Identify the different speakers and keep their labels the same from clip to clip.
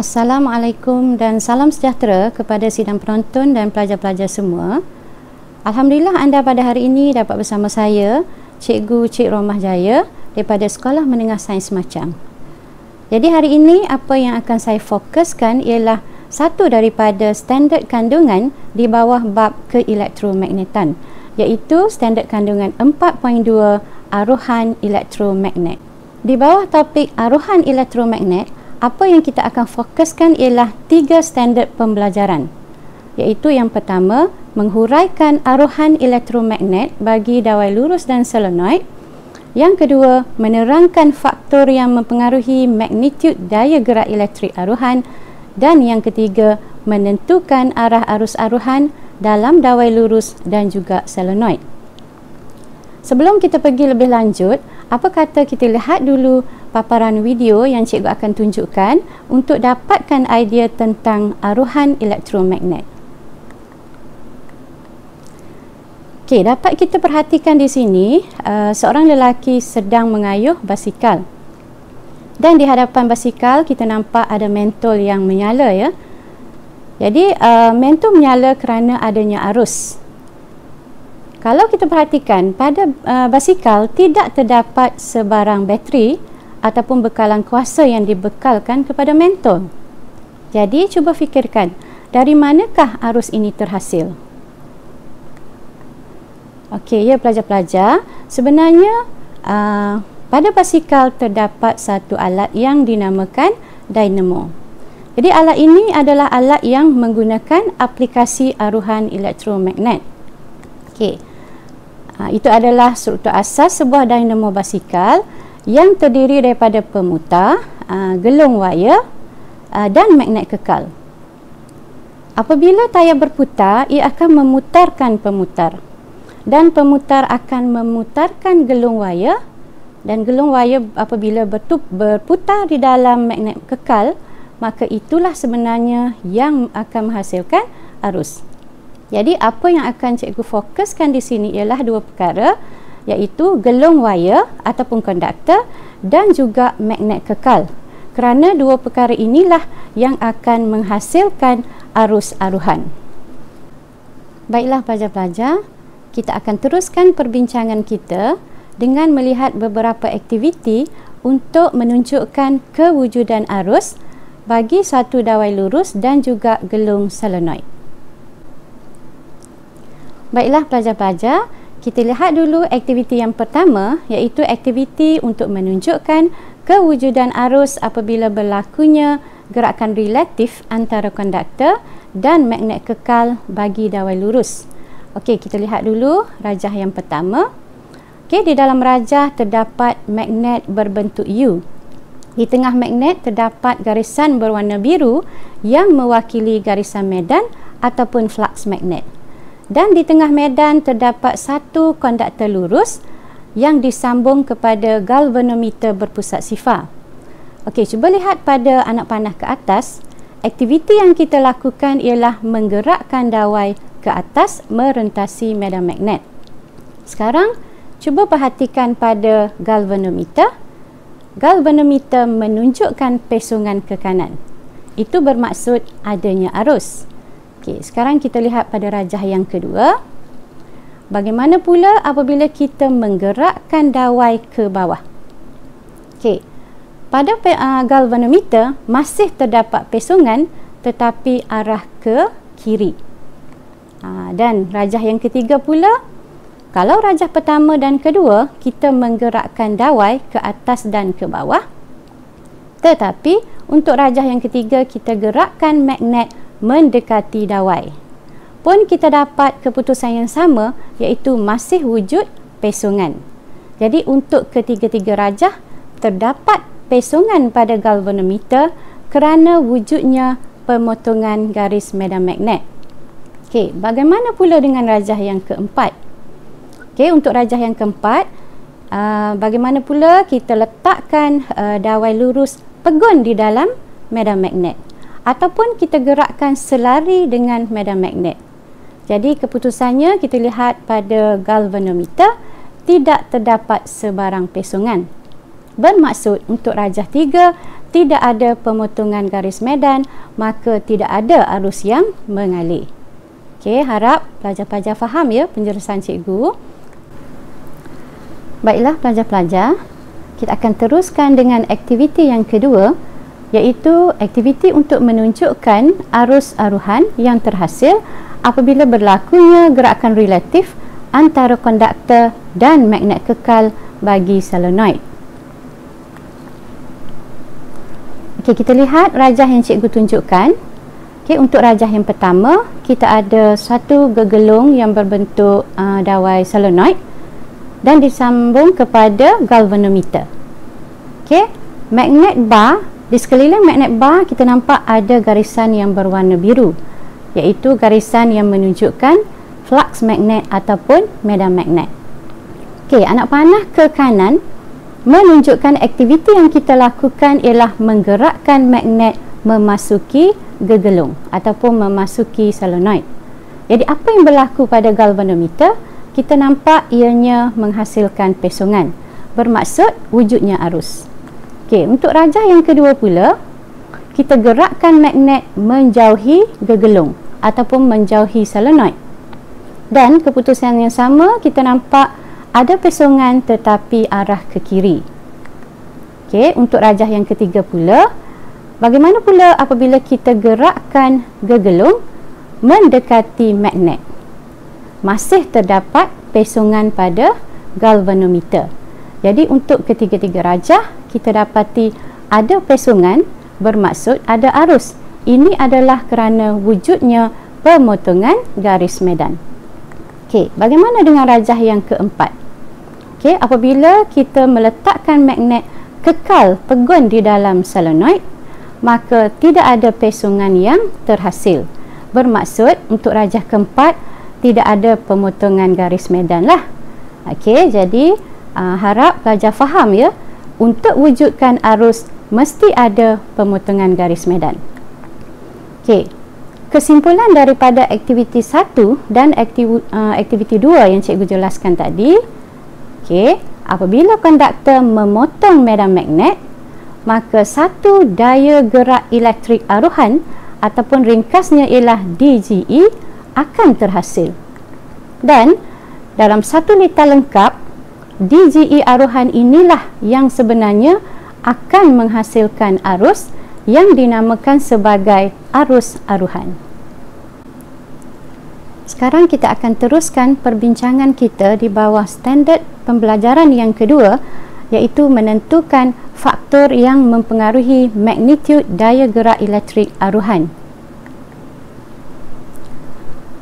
Speaker 1: Assalamualaikum dan salam sejahtera kepada sidang penonton dan pelajar-pelajar semua. Alhamdulillah anda pada hari ini dapat bersama saya, Cikgu Cik Romah Jaya daripada Sekolah Menengah Sains Macang. Jadi hari ini apa yang akan saya fokuskan ialah satu daripada standard kandungan di bawah bab keelektromagnetan, iaitu standard kandungan 4.2 aruhan elektromagnet. Di bawah topik aruhan elektromagnet, apa yang kita akan fokuskan ialah 3 standard pembelajaran, iaitu yang pertama, menghuraikan aruhan elektromagnet bagi dawai lurus dan solenoid. Yang kedua, menerangkan faktor yang mempengaruhi magnitude daya gerak elektrik aruhan. Dan yang ketiga, menentukan arah arus aruhan dalam dawai lurus dan juga solenoid. Sebelum kita pergi lebih lanjut, apa kata kita lihat dulu paparan video yang cikgu akan tunjukkan untuk dapatkan idea tentang aruhan elektromagnet. Okey, dapat kita perhatikan di sini seorang lelaki sedang mengayuh basikal. Dan di hadapan basikal kita nampak ada mentol yang menyala ya. Jadi mentol menyala kerana adanya arus. Kalau kita perhatikan pada basikal tidak terdapat sebarang bateri ataupun bekalan kuasa yang dibekalkan kepada mentol. Jadi cuba fikirkan, dari manakah arus ini terhasil? Okey ya pelajar-pelajar, sebenarnya pada basikal terdapat satu alat yang dinamakan dynamo. Jadi alat ini adalah alat yang menggunakan aplikasi aruhan elektromagnet. Okey. Itu adalah struktur asas sebuah dynamo basikal yang terdiri daripada pemutar, gelung wayar dan magnet kekal. Apabila tayar berputar, ia akan memutarkan pemutar. Dan pemutar akan memutarkan gelung wayar, dan gelung wayar apabila berputar di dalam magnet kekal, maka itulah sebenarnya yang akan menghasilkan arus. Jadi apa yang akan cikgu fokuskan di sini ialah dua perkara, iaitu gelung wayar ataupun konduktor dan juga magnet kekal. Kerana dua perkara inilah yang akan menghasilkan arus aruhan. Baiklah pelajar-pelajar, kita akan teruskan perbincangan kita dengan melihat beberapa aktiviti untuk menunjukkan kewujudan arus bagi satu dawai lurus dan juga gelung solenoid. Baiklah pelajar-pelajar, kita lihat dulu aktiviti yang pertama, iaitu aktiviti untuk menunjukkan kewujudan arus apabila berlakunya gerakan relatif antara konduktor dan magnet kekal bagi dawai lurus. Okey, kita lihat dulu rajah yang pertama. Okey, di dalam rajah terdapat magnet berbentuk U. Di tengah magnet terdapat garisan berwarna biru yang mewakili garisan medan ataupun flux magnet. Dan di tengah medan terdapat satu konduktor lurus yang disambung kepada galvanometer berpusat sifar. Okey, cuba lihat pada anak panah ke atas. Aktiviti yang kita lakukan ialah menggerakkan dawai ke atas merentasi medan magnet. Sekarang, cuba perhatikan pada galvanometer. Galvanometer menunjukkan pesongan ke kanan. Itu bermaksud adanya arus. Okey, sekarang kita lihat pada rajah yang kedua. Bagaimana pula apabila kita menggerakkan dawai ke bawah? Okey, pada galvanometer masih terdapat pesongan tetapi arah ke kiri. Dan rajah yang ketiga pula, kalau rajah pertama dan kedua kita menggerakkan dawai ke atas dan ke bawah, tetapi untuk rajah yang ketiga kita gerakkan magnet mendekati dawai, pun kita dapat keputusan yang sama, iaitu masih wujud pesongan. Jadi untuk ketiga-tiga rajah terdapat pesongan pada galvanometer kerana wujudnya pemotongan garis medan magnet. Okey, bagaimana pula dengan rajah yang keempat? Okey, untuk rajah yang keempat, bagaimana pula kita letakkan dawai lurus pegun di dalam medan magnet ataupun kita gerakkan selari dengan medan magnet. Jadi keputusannya kita lihat pada galvanometer tidak terdapat sebarang pesongan. Bermaksud untuk rajah 3 tidak ada pemotongan garis medan, maka tidak ada arus yang mengalir. Okey, harap pelajar-pelajar faham ya penjelasan cikgu. Baiklah pelajar-pelajar, kita akan teruskan dengan aktiviti yang kedua, iaitu aktiviti untuk menunjukkan arus aruhan yang terhasil apabila berlakunya gerakan relatif antara konduktor dan magnet kekal bagi solenoid. Okey, kita lihat rajah yang cikgu tunjukkan. Okey, untuk rajah yang pertama, kita ada satu gegelung yang berbentuk dawai solenoid dan disambung kepada galvanometer. Okey, magnet bar, di sekeliling magnet bar kita nampak ada garisan yang berwarna biru, iaitu garisan yang menunjukkan flux magnet ataupun medan magnet. Okey, anak panah ke kanan menunjukkan aktiviti yang kita lakukan ialah menggerakkan magnet memasuki gegelung ataupun memasuki solenoid. Jadi apa yang berlaku pada galvanometer? Kita nampak ianya menghasilkan pesongan, bermaksud wujudnya arus. Okey, untuk rajah yang kedua pula, kita gerakkan magnet menjauhi gegelung ataupun menjauhi solenoid. Dan keputusan yang sama, kita nampak ada pesongan tetapi arah ke kiri. Okey, untuk rajah yang ketiga pula, bagaimana pula apabila kita gerakkan gegelung mendekati magnet? Masih terdapat pesongan pada galvanometer. Jadi untuk ketiga-tiga rajah, kita dapati ada pesongan, bermaksud ada arus. Ini adalah kerana wujudnya pemotongan garis medan. Okey, bagaimana dengan rajah yang keempat? Okey, apabila kita meletakkan magnet kekal pegun di dalam solenoid, maka tidak ada pesongan yang terhasil. Bermaksud untuk rajah keempat tidak ada pemotongan garis medan lah. Okey, jadi harap pelajar faham ya, untuk wujudkan arus mesti ada pemotongan garis medan. Okey, kesimpulan daripada aktiviti 1 dan aktiviti 2 yang cikgu jelaskan tadi. Okey, apabila konduktor memotong medan magnet, maka satu daya gerak elektrik aruhan ataupun ringkasnya ialah DGE akan terhasil. Dan dalam satu litar lengkap, DGE aruhan inilah yang sebenarnya akan menghasilkan arus yang dinamakan sebagai arus aruhan. Sekarang kita akan teruskan perbincangan kita di bawah standard pembelajaran yang kedua, iaitu menentukan faktor yang mempengaruhi magnitude daya gerak elektrik aruhan.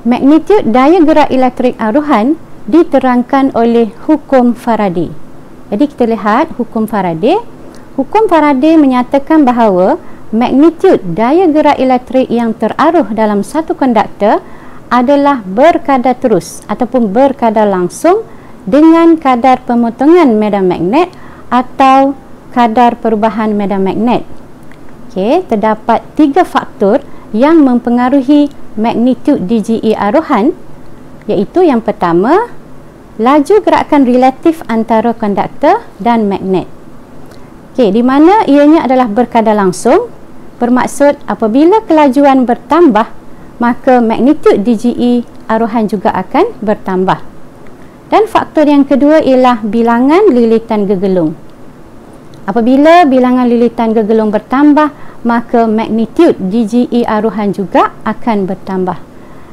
Speaker 1: Magnitude daya gerak elektrik aruhan diterangkan oleh hukum Faraday. Jadi kita lihat hukum Faraday. Hukum Faraday menyatakan bahawa magnitude daya gerak elektrik yang teraruh dalam satu konduktor adalah berkadar terus ataupun berkadar langsung dengan kadar pemotongan medan magnet atau kadar perubahan medan magnet. Okey, terdapat 3 faktor yang mempengaruhi magnitude DGE aruhan, iaitu yang pertama, laju gerakan relatif antara konduktor dan magnet. Okey, di mana ianya adalah berkadar langsung, bermaksud apabila kelajuan bertambah, maka magnitude DGE aruhan juga akan bertambah. Dan faktor yang kedua ialah bilangan lilitan gegelung. Apabila bilangan lilitan gegelung bertambah, maka magnitude DGE aruhan juga akan bertambah.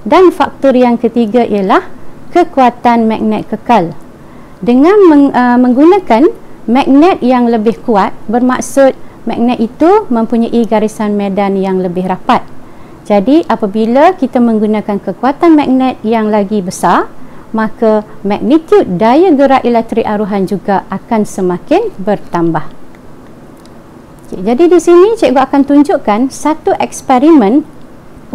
Speaker 1: Dan faktor yang ketiga ialah kekuatan magnet kekal. Dengan menggunakan magnet yang lebih kuat, bermaksud magnet itu mempunyai garisan medan yang lebih rapat. Jadi apabila kita menggunakan kekuatan magnet yang lagi besar, maka magnitude daya gerak elektrik aruhan juga akan semakin bertambah. Okay, jadi di sini cikgu akan tunjukkan satu eksperimen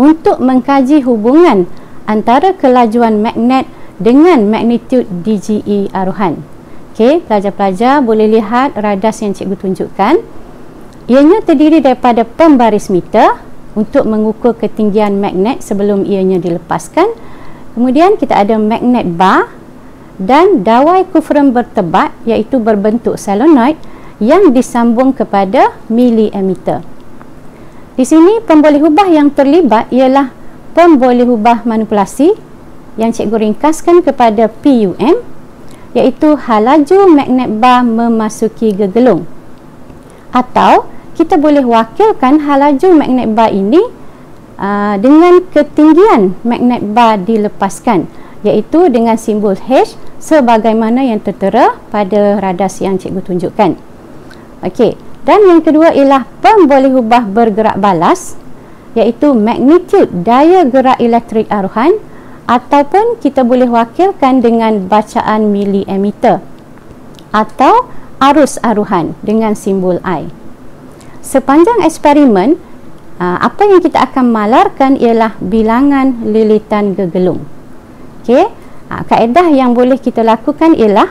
Speaker 1: untuk mengkaji hubungan antara kelajuan magnet dengan magnitude DGE aruhan. Okey, pelajar-pelajar boleh lihat radas yang cikgu tunjukkan. Ianya terdiri daripada pembaris meter untuk mengukur ketinggian magnet sebelum ianya dilepaskan. Kemudian kita ada magnet bar dan dawai kufran bertebat, iaitu berbentuk solenoid yang disambung kepada miliammeter. Di sini pembolehubah yang terlibat ialah pembolehubah manipulasi yang cikgu ringkaskan kepada PUM, iaitu halaju magnet bar memasuki gegelung. Atau kita boleh wakilkan halaju magnet bar ini dengan ketinggian magnet bar dilepaskan, iaitu dengan simbol H sebagaimana yang tertera pada radas yang cikgu tunjukkan. Okey, dan yang kedua ialah pembolehubah bergerak balas, iaitu magnitude daya gerak elektrik aruhan, ataupun kita boleh wakilkan dengan bacaan miliammeter atau arus aruhan dengan simbol I. Sepanjang eksperimen, apa yang kita akan malarkan ialah bilangan lilitan gegelung. Okey, kaedah yang boleh kita lakukan ialah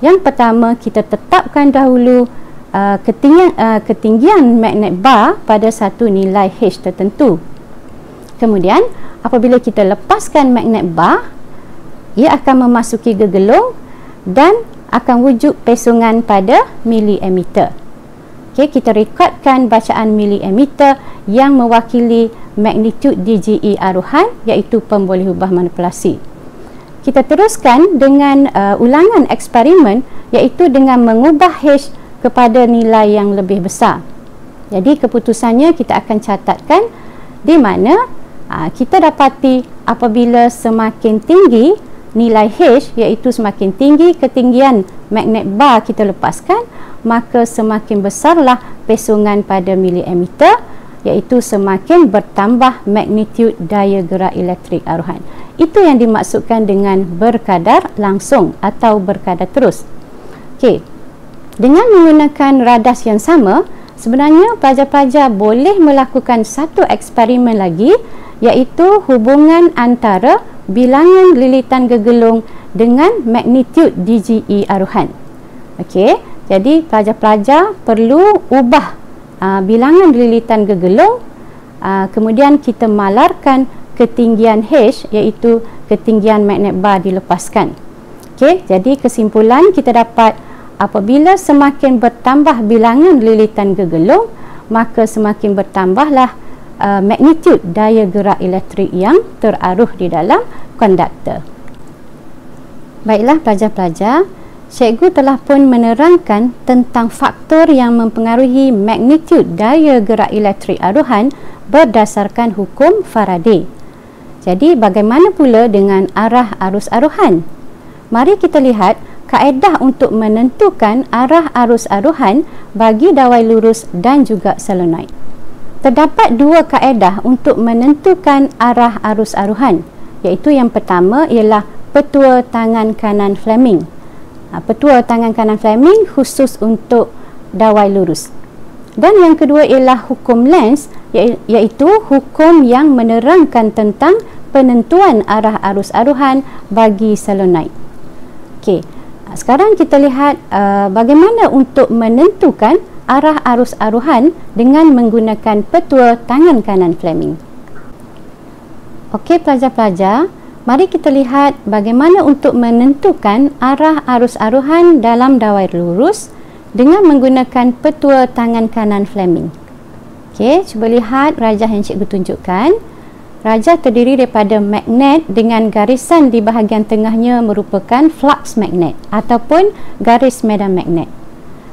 Speaker 1: yang pertama, kita tetapkan dahulu ketinggian magnet bar pada satu nilai H tertentu. Kemudian apabila kita lepaskan magnet bar, ia akan memasuki gegelung dan akan wujud pesungan pada miliammeter. Okey, kita rekodkan bacaan miliammeter yang mewakili magnitude DGE aruhan, iaitu pembolehubah manipulasi. Kita teruskan dengan ulangan eksperimen, iaitu dengan mengubah H kepada nilai yang lebih besar. Jadi keputusannya kita akan catatkan, di mana kita dapati apabila semakin tinggi nilai H, iaitu semakin tinggi ketinggian magnet bar kita lepaskan, maka semakin besarlah pesungan pada miliammeter, iaitu semakin bertambah magnitude daya gerak elektrik aruhan. Itu yang dimaksudkan dengan berkadar langsung atau berkadar terus. Okey, dengan menggunakan radas yang sama, sebenarnya pelajar-pelajar boleh melakukan satu eksperimen lagi, iaitu hubungan antara bilangan lilitan gegelung dengan magnitude DGE aruhan. Okey, jadi pelajar-pelajar perlu ubah bilangan lilitan gegelung, kemudian kita malarkan ketinggian H, iaitu ketinggian magnet bar dilepaskan. Okey, jadi kesimpulan kita dapat apabila semakin bertambah bilangan lilitan gegelung, maka semakin bertambahlah magnitude daya gerak elektrik yang teraruh di dalam konduktor. Baiklah pelajar-pelajar, cikgu telah pun menerangkan tentang faktor yang mempengaruhi magnitude daya gerak elektrik aruhan berdasarkan hukum Faraday. Jadi bagaimana pula dengan arah arus aruhan? Mari kita lihat kaedah untuk menentukan arah arus aruhan bagi dawai lurus dan juga solenoid. Terdapat dua kaedah untuk menentukan arah arus aruhan, iaitu yang pertama ialah petua tangan kanan Fleming. Petua tangan kanan Fleming khusus untuk dawai lurus. Dan yang kedua ialah hukum Lenz, iaitu hukum yang menerangkan tentang penentuan arah arus aruhan bagi solenoid. Okey, sekarang kita lihat bagaimana untuk menentukan arah arus aruhan dengan menggunakan petua tangan kanan Fleming. Okey pelajar-pelajar, mari kita lihat bagaimana untuk menentukan arah arus aruhan dalam dawai lurus dengan menggunakan petua tangan kanan Fleming. Okey, cuba lihat rajah yang cikgu tunjukkan. Rajah terdiri daripada magnet dengan garisan di bahagian tengahnya merupakan flux magnet ataupun garis medan magnet.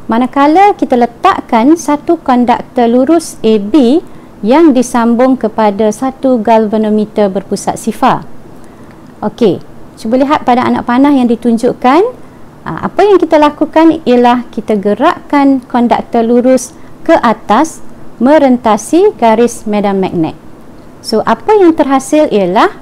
Speaker 1: Manakala kita letakkan satu konduktor lurus AB yang disambung kepada satu galvanometer berpusat sifar. Okey, cuba lihat pada anak panah yang ditunjukkan. Apa yang kita lakukan ialah kita gerakkan konduktor lurus ke atas merentasi garis medan magnet. So, apa yang terhasil ialah,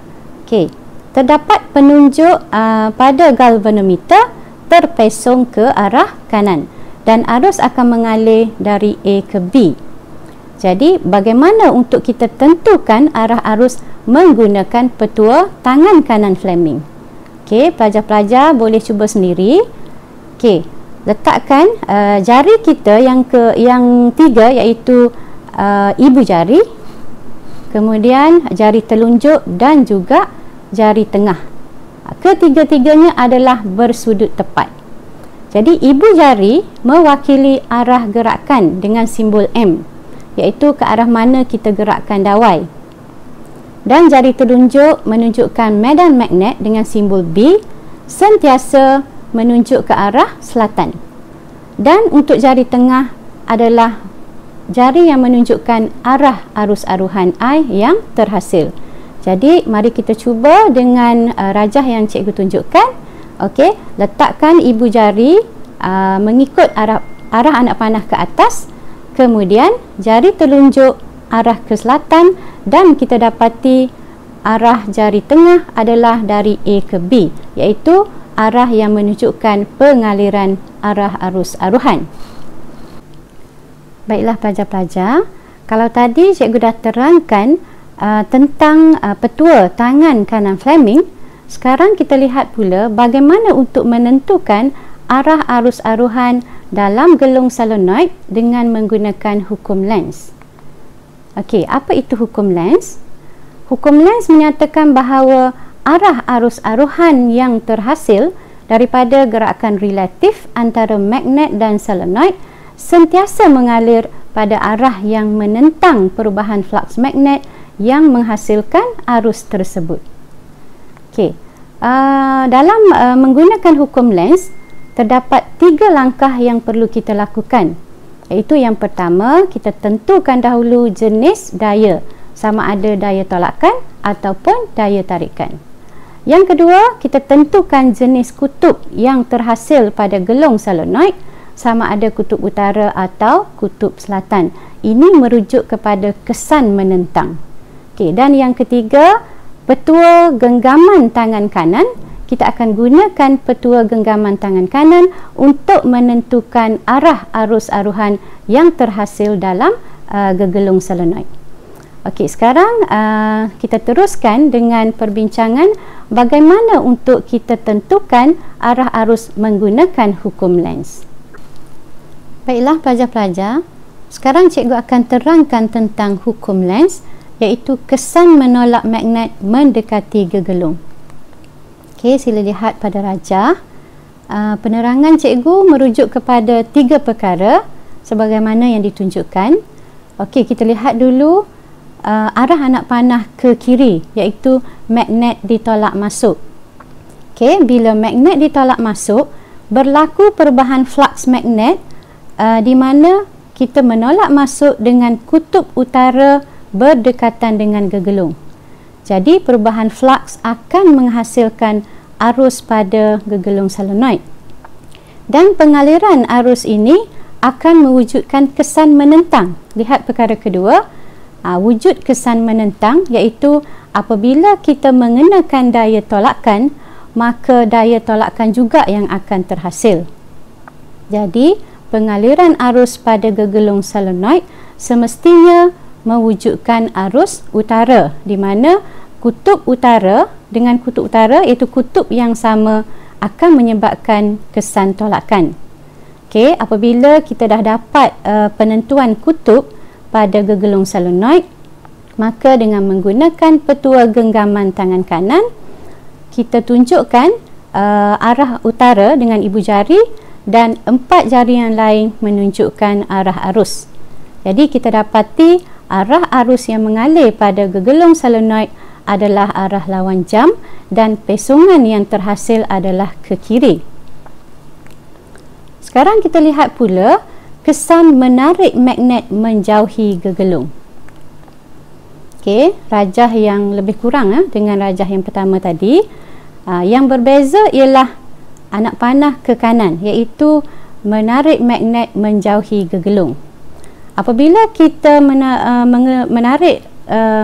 Speaker 1: terdapat penunjuk pada galvanometer terpesong ke arah kanan dan arus akan mengalir dari A ke B. Jadi, bagaimana untuk kita tentukan arah arus menggunakan petua tangan kanan Fleming? Pelajar-pelajar boleh cuba sendiri. Letakkan jari kita yang tiga, iaitu ibu jari, kemudian jari telunjuk dan juga jari tengah. Ketiga-tiganya adalah bersudut tepat. Jadi ibu jari mewakili arah gerakan dengan simbol M, iaitu ke arah mana kita gerakkan dawai. Dan jari telunjuk menunjukkan medan magnet dengan simbol B, sentiasa menunjuk ke arah selatan. Dan untuk jari tengah adalah jari yang menunjukkan arah arus aruhan I yang terhasil. Jadi mari kita cuba dengan rajah yang cikgu tunjukkan. Okey, letakkan ibu jari mengikut arah anak panah ke atas, kemudian jari telunjuk arah ke selatan, dan kita dapati arah jari tengah adalah dari A ke B, iaitu arah yang menunjukkan pengaliran arah arus aruhan. Baiklah pelajar-pelajar, kalau tadi cikgu dah terangkan tentang petua tangan kanan Fleming, sekarang kita lihat pula bagaimana untuk menentukan arah arus aruhan dalam gelung solenoid dengan menggunakan hukum Lenz. Okey, apa itu hukum Lenz? Hukum Lenz menyatakan bahawa arah arus aruhan yang terhasil daripada gerakan relatif antara magnet dan solenoid sentiasa mengalir pada arah yang menentang perubahan flux magnet yang menghasilkan arus tersebut. Okey, dalam menggunakan hukum Lenz, terdapat 3 langkah yang perlu kita lakukan, iaitu yang pertama, kita tentukan dahulu jenis daya, sama ada daya tolakan ataupun daya tarikan. Yang kedua, kita tentukan jenis kutub yang terhasil pada gelung solenoid, sama ada kutub utara atau kutub selatan. Ini merujuk kepada kesan menentang. Okey, dan yang ketiga, petua genggaman tangan kanan. Kita akan gunakan petua genggaman tangan kanan untuk menentukan arah arus aruhan yang terhasil dalam gegelung solenoid. Okey, sekarang kita teruskan dengan perbincangan bagaimana untuk kita tentukan arah arus menggunakan hukum Lenz. Baiklah pelajar-pelajar, sekarang cikgu akan terangkan tentang hukum Lenz, iaitu kesan menolak magnet mendekati gegelung. Okey, sila lihat pada rajah. Penerangan cikgu merujuk kepada 3 perkara sebagaimana yang ditunjukkan. Okey, kita lihat dulu arah anak panah ke kiri, iaitu magnet ditolak masuk. Okey, bila magnet ditolak masuk, berlaku perubahan flux magnet di mana kita menolak masuk dengan kutub utara berdekatan dengan gegelung. Jadi perubahan flux akan menghasilkan arus pada gegelung solenoid. Dan pengaliran arus ini akan mewujudkan kesan menentang. Lihat perkara kedua, wujud kesan menentang, iaitu apabila kita mengenakan daya tolakan, maka daya tolakan juga yang akan terhasil. Jadi pengaliran arus pada gegelung solenoid semestinya mewujudkan arus utara, di mana kutub utara dengan kutub utara, iaitu kutub yang sama, akan menyebabkan kesan tolakan. Okey, apabila kita dah dapat penentuan kutub pada gegelung solenoid, maka dengan menggunakan petua genggaman tangan kanan, kita tunjukkan arah utara dengan ibu jari dan 4 jari yang lain menunjukkan arah arus. Jadi kita dapati arah arus yang mengalir pada gegelung solenoid adalah arah lawan jam dan pesongan yang terhasil adalah ke kiri. Sekarang kita lihat pula kesan menarik magnet menjauhi gegelung. Okey, rajah yang lebih kurang dengan rajah yang pertama tadi. Yang berbeza ialah anak panah ke kanan, iaitu menarik magnet menjauhi gegelung. Apabila kita menarik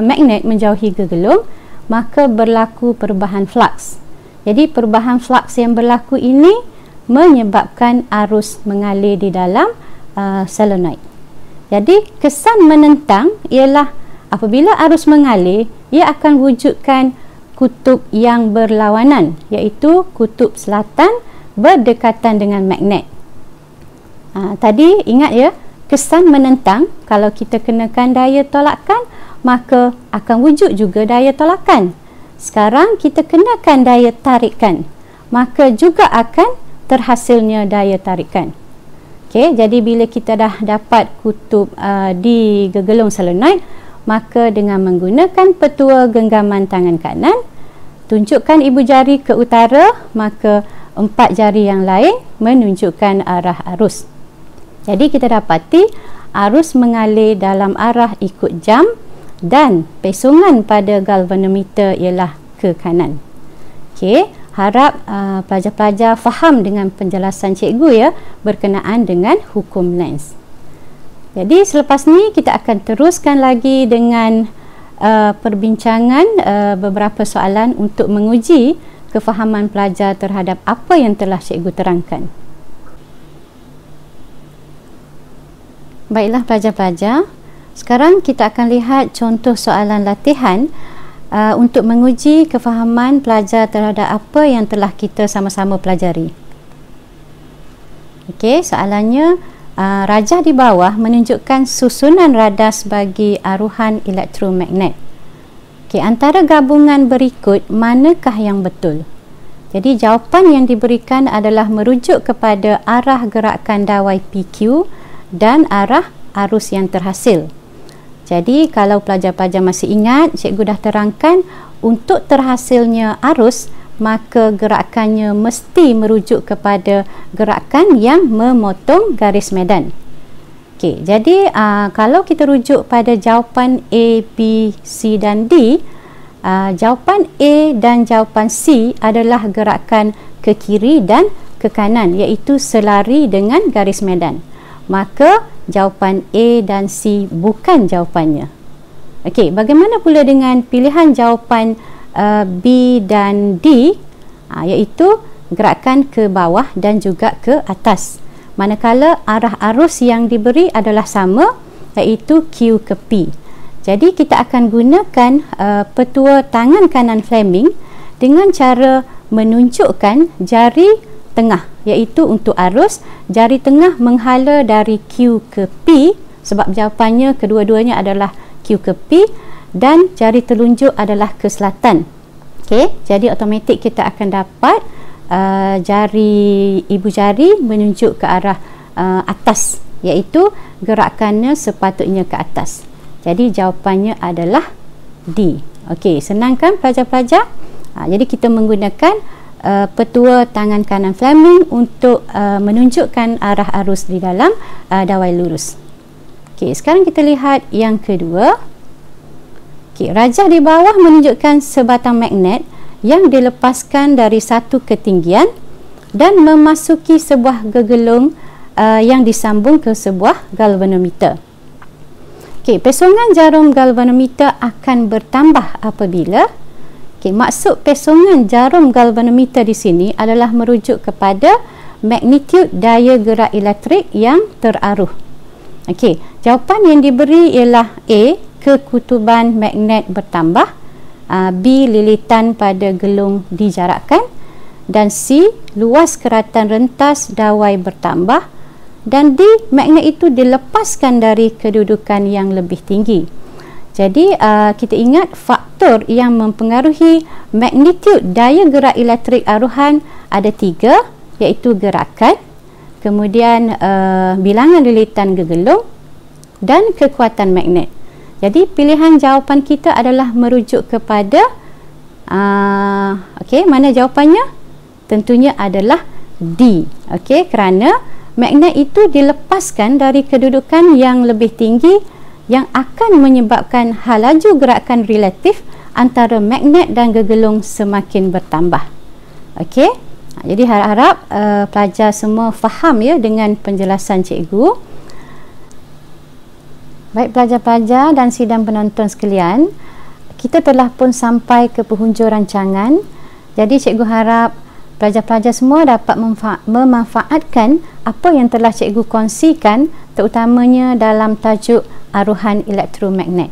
Speaker 1: magnet menjauhi gegelung, maka berlaku perubahan flux. Jadi perubahan flux yang berlaku ini menyebabkan arus mengalir di dalam solenoid. Jadi kesan menentang ialah apabila arus mengalir, ia akan wujudkan kutub yang berlawanan, iaitu kutub selatan berdekatan dengan magnet. Tadi ingat ya, kesan menentang, kalau kita kenakan daya tolakan, maka akan wujud juga daya tolakan. Sekarang kita kenakan daya tarikan, maka juga akan terhasilnya daya tarikan. Okey, jadi bila kita dah dapat kutub di gegelung solenoid, maka dengan menggunakan petua genggaman tangan kanan, tunjukkan ibu jari ke utara, maka 4 jari yang lain menunjukkan arah arus. Jadi kita dapati arus mengalir dalam arah ikut jam dan pesongan pada galvanometer ialah ke kanan. Okey, harap pelajar-pelajar faham dengan penjelasan cikgu ya berkenaan dengan hukum Lenz. Jadi selepas ni kita akan teruskan lagi dengan perbincangan beberapa soalan untuk menguji kefahaman pelajar terhadap apa yang telah cikgu terangkan. Baiklah pelajar-pelajar, sekarang kita akan lihat contoh soalan latihan untuk menguji kefahaman pelajar terhadap apa yang telah kita sama-sama pelajari. Okey, soalannya, rajah di bawah menunjukkan susunan radas bagi aruhan elektromagnet. Okey, antara gabungan berikut manakah yang betul? Jadi jawapan yang diberikan adalah merujuk kepada arah gerakan dawai PQ dan arah arus yang terhasil. Jadi kalau pelajar-pelajar masih ingat, cikgu dah terangkan untuk terhasilnya arus, maka gerakannya mesti merujuk kepada gerakan yang memotong garis medan. Okey, jadi kalau kita rujuk pada jawapan A, B, C dan D, jawapan A dan jawapan C adalah gerakan ke kiri dan ke kanan, iaitu selari dengan garis medan. Maka jawapan A dan C bukan jawapannya. Okey, bagaimana pula dengan pilihan jawapan B dan D, iaitu gerakan ke bawah dan juga ke atas, manakala arah arus yang diberi adalah sama, iaitu Q ke P. Jadi kita akan gunakan petua tangan kanan Fleming dengan cara menunjukkan jari tengah, iaitu untuk arus, jari tengah menghala dari Q ke P, sebab jawapannya kedua-duanya adalah Q ke P, dan jari telunjuk adalah ke selatan. Okey, jadi automatik kita akan dapat ibu jari menunjuk ke arah atas, iaitu gerakannya sepatutnya ke atas. Jadi jawapannya adalah D. Okey, senang kan pelajar-pelajar? Jadi kita menggunakan petua tangan kanan Fleming untuk menunjukkan arah arus di dalam dawai lurus. Okey, sekarang kita lihat yang kedua. Okey, rajah di bawah menunjukkan sebatang magnet yang dilepaskan dari satu ketinggian dan memasuki sebuah gegelung yang disambung ke sebuah galvanometer. Okey, pesongan jarum galvanometer akan bertambah apabila, okey, maksud pesongan jarum galvanometer di sini adalah merujuk kepada magnitude daya gerak elektrik yang teraruh. Okey, jawapan yang diberi ialah A, kekutuban magnet bertambah, B, lilitan pada gelung dijarakkan, dan C, luas keratan rentas dawai bertambah, dan D, magnet itu dilepaskan dari kedudukan yang lebih tinggi. Jadi kita ingat faktor yang mempengaruhi magnitude daya gerak elektrik aruhan ada 3, iaitu gerakan, kemudian bilangan lilitan gegelung dan kekuatan magnet. Jadi pilihan jawapan kita adalah merujuk kepada okey, mana jawapannya? Tentunya adalah D. Okey, kerana magnet itu dilepaskan dari kedudukan yang lebih tinggi yang akan menyebabkan laju gerakan relatif antara magnet dan gegelung semakin bertambah. Okey, jadi harap-harap pelajar semua faham ya dengan penjelasan cikgu. Baik pelajar-pelajar dan sidang penonton sekalian, kita telah pun sampai ke penghujung rancangan. Jadi cikgu harap pelajar-pelajar semua dapat memanfaatkan apa yang telah cikgu kongsikan, terutamanya dalam tajuk aruhan elektromagnet.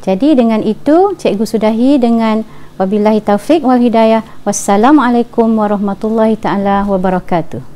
Speaker 1: Jadi dengan itu cikgu sudahi dengan wabillahi taufik wal hidayah. Wassalamualaikum warahmatullahi taala wabarakatuh.